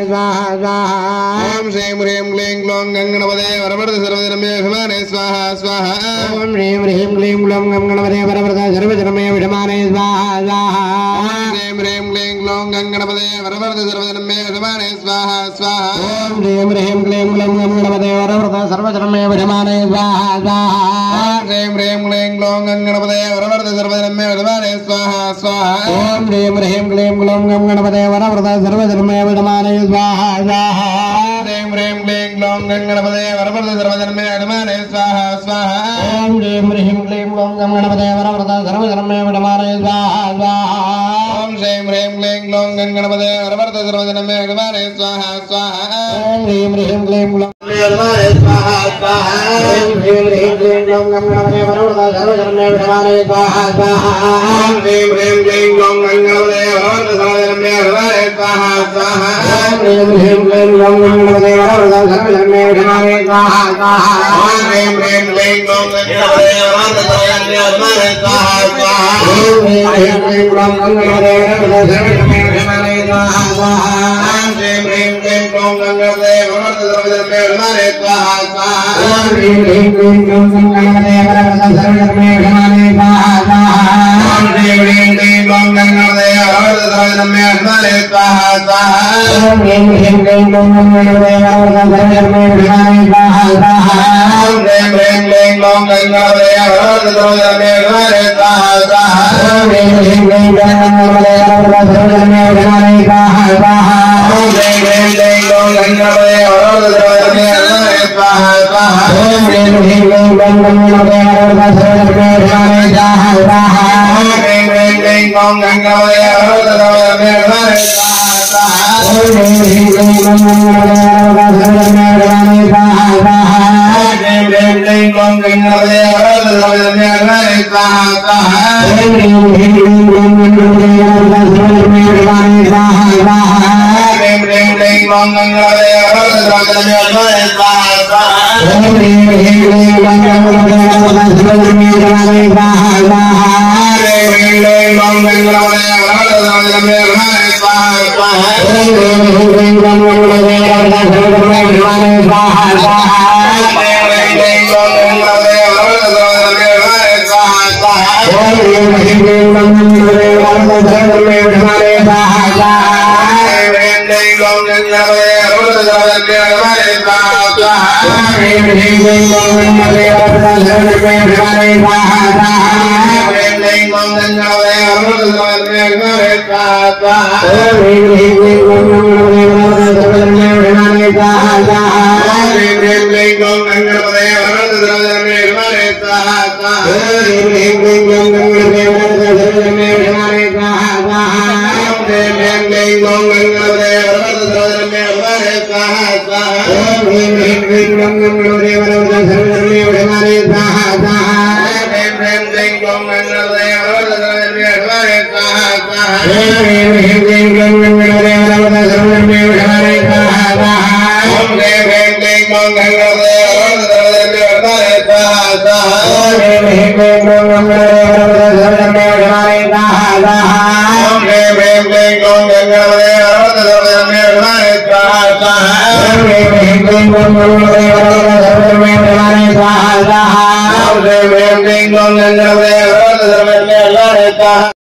ओम श्रीं ह्रीं क्लीं ग्लौं गंगणपते वरवरद सर्वजनमे विमाने स्वाहा स्वाहा ओम श्रीं ह्रीं क्लीं ग्लौं गंगणपते वरवरद सर्वजनमे विमाने स्वाहा स्वाहा ओम श्रीं ह्रीं क्लीं ग्लौं गंगणपते वरवरद सर्वजनमे विमाने स्वाहा स्वाहा ओम श्रीं ह्रीं क्लीं ग्लौं गंगणपते वरवरद सर्वजनमे विमाने स्वाहा स्वाहा ओम श्रीं ह्रीं क्लीं ग्लौं गंगणपते वरवरद सर्वजनमे विमाने स्वाहा स्वाहा ओम श्रीं ह्रीं क्लीं ग्लौं गंगणपते वरवरद सर्वजनमे विमाने स्वाहा स्वाहा श्रीं ह्रीं क्लीं ग्लौं गंगणपते वरवरद सर्वजनमे विमाने स्वाहा स्वाहा ओम श्रीं ह्रीं क्लीं ग्लौं गंगणपते वरवरद सर्वजनमे विमाने स्वाहा स्वाहा ओम श्रीं ह्रीं क्लीं ग्लौं गंगणपते वरवरद सर्वजनमे विमाने स्वाहा स्वाहा ओम श्रीं ह्रीं क्लीं ग्लौं विमाने स्वाहा स्वाहा ओम श्रीं ह्रीं क्लीं ग्लौं गंगणपते वरवरद सर्वजनमे विमाने स्वाहा स्वाहा ओम श्रीं ह्रीं क्लीं ग्लौं गंगणपते वरवरद सर्वजनमे विमाने स्वाहा स्वाहा ओम श्रीं ह्रीं क्लीं ग्लौं गंगणपते वरवरद सर्वजनमे विमाने स्वाहा स्वाहा ओम श्रीं ह्रीं क्लीं ग्लौं गंगणपते वरवरद सर्वजनमे विमाने स्वाहा स्वाहा ओम श्रीं ह्रीं क्लीं ग्लौं गंगणपते वरवरद सर्वजनमे विमाने स्वाहा स्वाहा ओम श्रीं ह्रीं क्लीं ग्लौं गंगणपते वरवरद सर्वजनमे विमाने स्वाहा स्वाहा ओम श्रीं ह्रीं क्लीं ग्लौं गंगणपते वरवरद सर्वजनमे विमाने स्वाहा स्वाहा ओम श्रीं ह्रीं क्लीं ग्लौं गंगणपते वरवरद सर्वजनमे विमाने स्वाहा स्वाहा ओम श्रीं ह्रीं क्लीं ग्लौं गंगणपते वरवरद सर्वजनमे विमाने स्वाहा स्वाहा ओम श्रीं ह्रीं क्लीं ग्लौं गंगणपते वरवरद सर्वजनमे विमाने स्वाहा स्वाहा ओम श्रीं ह्रीं क्लीं ग्लौं गंगणपते वरवरद सर्वजनमे विमाने स्वाहा स्वाहा ओम श्रीं ह्रीं क्लीं ग्लौं गंगणपते वरवरद सर्वजनमे विमाने स्वाहा स्वाहा ओम श्रीं ह्रीं क्लीं ग्लौं गंगणपते वरवरद सर्वजनमे विमाने स्वाहा स्वाहा ओम श्रीं ह्रीं क्लीं ग्लौं गंगणपते वरवरद सर्वजनमे विमाने स्वाहा स्वाहा ओम श्रीं ह्रीं क्लीं ग्लौं गंगणपते वरवरद सर्वजनमे विमाने स्वाहा स्वाहा ओम श्रीं ह्रीं क्लीं ग्लौं गंगणपते वरवरद सर्वजनमे विमाने स्वाहा स्वाहा ओम श्रीं ह्रीं क्लीं ग्लौं गंगणपते वरवरद सर्वजनमे विमाने स्वाहा स्वाहा ओम श्रीं ह्रीं क्लीं ग्लौं गंगणपते वरवरद सर्वजनमे विमाने स्वाहा स्वाहा ओम श्रीं ह्रीं क्लीं ग्लौं गंगणपते वरवरद सर्वजनमे विमाने स्वाहा स्वाहा श्रीं ह्रीं क्लीं ग्लौं गंगणपते वरवरद सर्वजनमे विमाने स्वाहा स्वाहा ओम श्रीं ह्रीं क्लीं ग्लौं गंगणपते वरवरद सर्वजनमे विमाने स्वाहा स्वाहा श्रीं ह्रीं क्लीं ग्लौं गंगणपते वरवरद सर्वजनमे विमाने स्वाहा स्वाहा ओम श्रीं ह्रीं क्लीं ग्लौं गंगणपते वरवरद सर्वजनमे विमाने स्वाहा स्वाहा श्रीं ह्रीं क्लीं ग्लौं गंगणपते वरवरद सर्वजनमे विमाने स्वाहा स्वाहा श्रीं ह्रीं क्लीं ग्लौं गंगणपते वरवरद सर्वजनमे विमाने स्वाहा स्वाहा श्रीं ह्रीं क्लीं ग्लौं गंगणपते वरवरद सर्वजनमे विमाने स्वाहा स्वाहा श्रीं ह्रीं क्लीं ग्लौं गंगणपते वरवरद सर्वजनमे विमाने स्वाहा स्वाहा श्रीं ह्रीं क्लीं ग्लौं गंगणपते वरवरद सर्वजनमे विमाने स्वाहा स्वाहा श्रीं ह्रीं क्लीं ग्लौं गंगणपते वरवरद सर्वजनमे विमाने स्वाहा स्वाहा श्रीं ह्रीं क्लीं ग्लौं गंगणपते वरवरद सर्वजनमे विमाने स्वाहा स्वाहा श्रीं ह्रीं क्लीं ग्लौं गंगणपते वरवरद सर्वजनमे विमाने स्वाहा स्वाहा श्रीं ह्रीं क्लीं ग्लौं गंगणपते वरवरद सर्वजनमे विमाने स्वाहा स्वाहा श्रीं ह्रीं क्लीं ग्लौं गंगणपते वरवरद सर्वजनमे विमाने स्वाहा स्वाहा ओम श्रीं ह्रीं क्लीं ग्लौं गंगणपते वरवरद सर्वजनमे विमाने स्वाहा स्वाहा ओम श्रीं ह्रीं क्लीं ग्लौं गंगणपते वरवरद सर्वजनमे विमाने स्वाहा स्वाहा ओम श्रीं ह्रीं क्लीं ग्लौं गंगणपते वरवरद सर्वजनमे विमाने स्वाहा स्वाहा ओम श्रीं ह्रीं क्लीं ग्लौं गंगणपते वरवरद सर्वजनमे विमाने स्वाहा स्वाहा ओम श्रीं ह्रीं क्लीं ग्लौं गंगणपते वरवरद सर्वजनमे विमाने स्वाहा